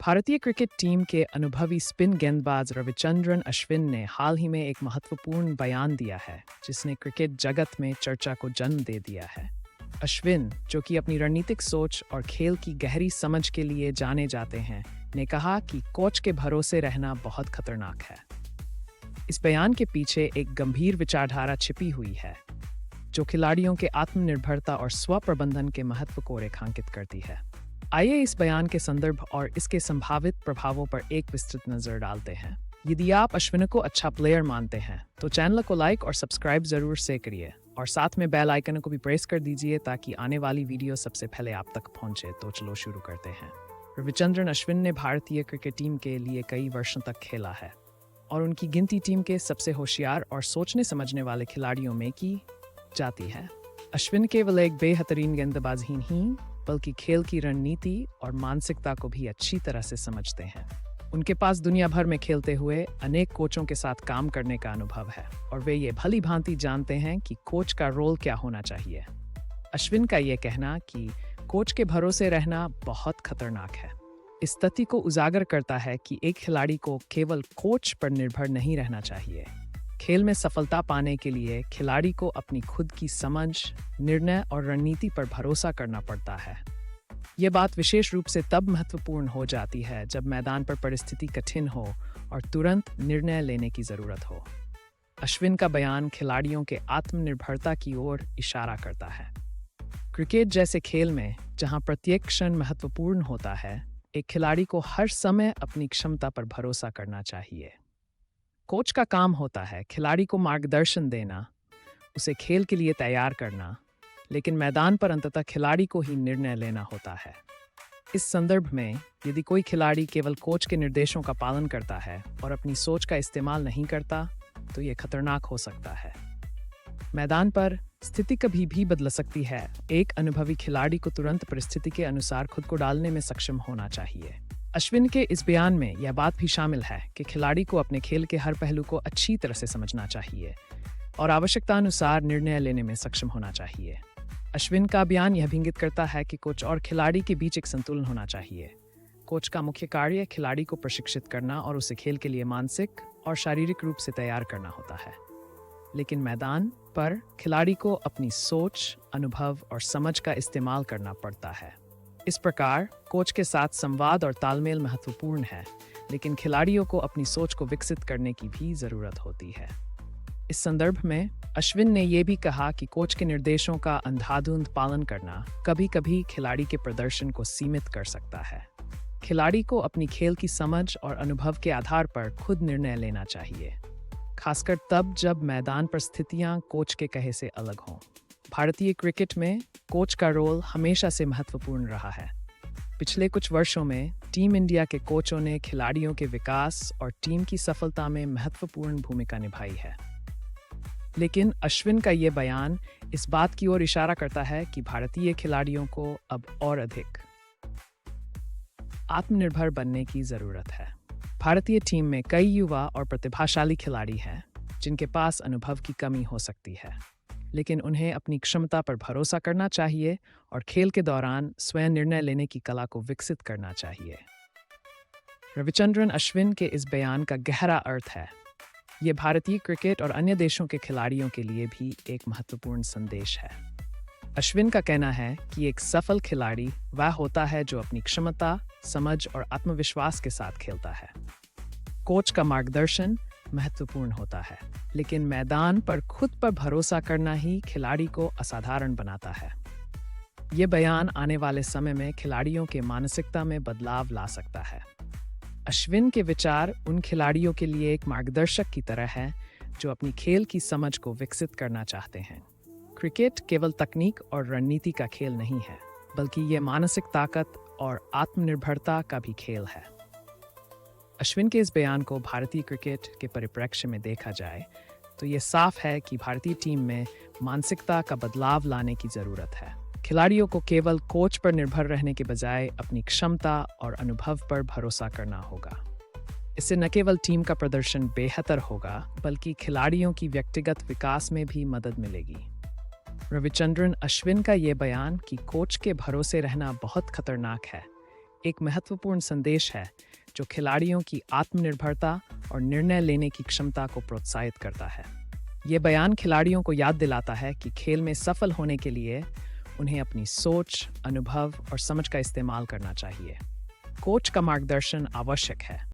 भारतीय cricket team के अनुभवी स्पिन गेंदबाज रविचंद्रन अश्विन ने हाल ही में एक महत्वपूर्ण बयान दिया है जिसने क्रिकेट जगत में चर्चा को जन्म दे दिया है। अश्विन, जो कि अपनी रणनीतिक सोच और खेल की गहरी समझ के लिए जाने जाते हैं, ने कहा कि कोच के भरोसे रहना बहुत खतरनाक है। इस बयान के पीछे एक गंभीर विचारधारा छिपी हुई है जो खिलाड़ियों के आत्मनिर्भरता और स्व-प्रबंधन के महत्व को रेखांकित करती है। आइए इस बयान के संदर्भ और इसके संभावित प्रभावों पर एक विस्तृत नजर डालते हैं। यदि आप अश्विन को अच्छा प्लेयर मानते हैं तो चैनल को लाइक और सब्सक्राइब जरूर से करिए और साथ में बेल आइकन को भी प्रेस कर दीजिए ताकि आने वाली वीडियो सबसे पहले आप तक पहुंचे। तो चलो शुरू करते हैं। रविचंद्रन अश्विन ने भारतीय क्रिकेट टीम के लिए कई वर्षों तक खेला है और उनकी गिनती टीम के सबसे होशियार और सोचने समझने वाले खिलाड़ियों में की जाती है। अश्विन केवल एक बेहतरीन गेंदबाज ही नहीं बल्कि खेल की रणनीति और मानसिकता को भी अच्छी तरह से समझते हैं। उनके पास दुनिया भर में खेलते हुए अनेक कोचों के साथ काम करने का अनुभव है और वे ये भली भांति जानते हैं कि कोच का रोल क्या होना चाहिए। अश्विन का ये कहना कि कोच के भरोसे रहना बहुत खतरनाक है इस तथ्य को उजागर करता है कि एक खिलाड़ी को केवल कोच पर निर्भर नहीं रहना चाहिए। खेल में सफलता पाने के लिए खिलाड़ी को अपनी खुद की समझ, निर्णय और रणनीति पर भरोसा करना पड़ता है। ये बात विशेष रूप से तब महत्वपूर्ण हो जाती है जब मैदान पर परिस्थिति कठिन हो और तुरंत निर्णय लेने की जरूरत हो। अश्विन का बयान खिलाड़ियों के आत्मनिर्भरता की ओर इशारा करता है। क्रिकेट जैसे खेल में जहां प्रत्येक क्षण महत्वपूर्ण होता है, एक खिलाड़ी को हर समय अपनी क्षमता पर भरोसा करना चाहिए। कोच का काम होता है खिलाड़ी को मार्गदर्शन देना, उसे खेल के लिए तैयार करना, लेकिन मैदान पर अंततः खिलाड़ी को ही निर्णय लेना होता है। इस संदर्भ में यदि कोई खिलाड़ी केवल कोच के निर्देशों का पालन करता है और अपनी सोच का इस्तेमाल नहीं करता, तो ये खतरनाक हो सकता है। मैदान पर स्थिति कभी भी बदल सकती है। एक अनुभवी खिलाड़ी को तुरंत परिस्थिति के अनुसार खुद को डालने में सक्षम होना चाहिए। अश्विन के इस बयान में यह बात भी शामिल है कि खिलाड़ी को अपने खेल के हर पहलू को अच्छी तरह से समझना चाहिए और आवश्यकता अनुसार निर्णय लेने में सक्षम होना चाहिए। अश्विन का बयान यह भी इंगित करता है कि कोच और खिलाड़ी के बीच एक संतुलन होना चाहिए। कोच का मुख्य कार्य खिलाड़ी को प्रशिक्षित करना और उसे खेल के लिए मानसिक और शारीरिक रूप से तैयार करना होता है, लेकिन मैदान पर खिलाड़ी को अपनी सोच, अनुभव और समझ का इस्तेमाल करना पड़ता है। इस प्रकार कोच के साथ संवाद और तालमेल महत्वपूर्ण है, लेकिन खिलाड़ियों को अपनी सोच को विकसित करने की भी जरूरत होती है। इस संदर्भ में अश्विन ने यह भी कहा कि कोच के निर्देशों का अंधाधुंध पालन करना कभी-कभी खिलाड़ी के प्रदर्शन को सीमित कर सकता है। खिलाड़ी को अपनी खेल की समझ और अनुभव के आधार पर खुद निर्णय लेना चाहिए, खासकर तब जब मैदान पर स्थितियां कोच के कहे से अलग हों। भारतीय क्रिकेट में कोच का रोल हमेशा से महत्वपूर्ण रहा है। पिछले कुछ वर्षों में टीम इंडिया के कोचों ने खिलाड़ियों के विकास और टीम की सफलता में महत्वपूर्ण भूमिका निभाई है। लेकिन अश्विन का ये बयान इस बात की ओर इशारा करता है कि भारतीय खिलाड़ियों को अब और अधिक आत्मनिर्भर बनने की जरूरत है। भारतीय टीम में कई युवा और प्रतिभाशाली खिलाड़ी हैं जिनके पास अनुभव की कमी हो सकती है, लेकिन उन्हें अपनी क्षमता पर भरोसा करना चाहिए और खेल के दौरान स्वयं निर्णय लेने की कला को विकसित करना चाहिए। रविचंद्रन अश्विन के इस बयान का गहरा अर्थ है। ये भारतीय क्रिकेट और अन्य देशों के खिलाड़ियों के लिए भी एक महत्वपूर्ण संदेश है। अश्विन का कहना है कि एक सफल खिलाड़ी वह होता है जो अपनी क्षमता, समझ और आत्मविश्वास के साथ खेलता है। कोच का मार्गदर्शन महत्वपूर्ण होता है, लेकिन मैदान पर खुद पर भरोसा करना ही खिलाड़ी को असाधारण बनाता है। ये बयान आने वाले समय में खिलाड़ियों के मानसिकता में बदलाव ला सकता है। अश्विन के विचार उन खिलाड़ियों के लिए एक मार्गदर्शक की तरह है जो अपनी खेल की समझ को विकसित करना चाहते हैं। क्रिकेट केवल तकनीक और रणनीति का खेल नहीं है, बल्कि ये मानसिक ताकत और आत्मनिर्भरता का भी खेल है। अश्विन के इस बयान को भारतीय क्रिकेट के परिप्रेक्ष्य में देखा जाए तो ये साफ है कि भारतीय टीम में मानसिकता का बदलाव लाने की जरूरत है। खिलाड़ियों को केवल कोच पर निर्भर रहने के बजाय अपनी क्षमता और अनुभव पर भरोसा करना होगा। इससे न केवल टीम का प्रदर्शन बेहतर होगा, बल्कि खिलाड़ियों की व्यक्तिगत विकास में भी मदद मिलेगी। रविचंद्रन अश्विन का ये बयान कि कोच के भरोसे रहना बहुत खतरनाक है, एक महत्वपूर्ण संदेश है जो खिलाड़ियों की आत्मनिर्भरता और निर्णय लेने की क्षमता को प्रोत्साहित करता है। ये बयान खिलाड़ियों को याद दिलाता है कि खेल में सफल होने के लिए उन्हें अपनी सोच, अनुभव और समझ का इस्तेमाल करना चाहिए। कोच का मार्गदर्शन आवश्यक है,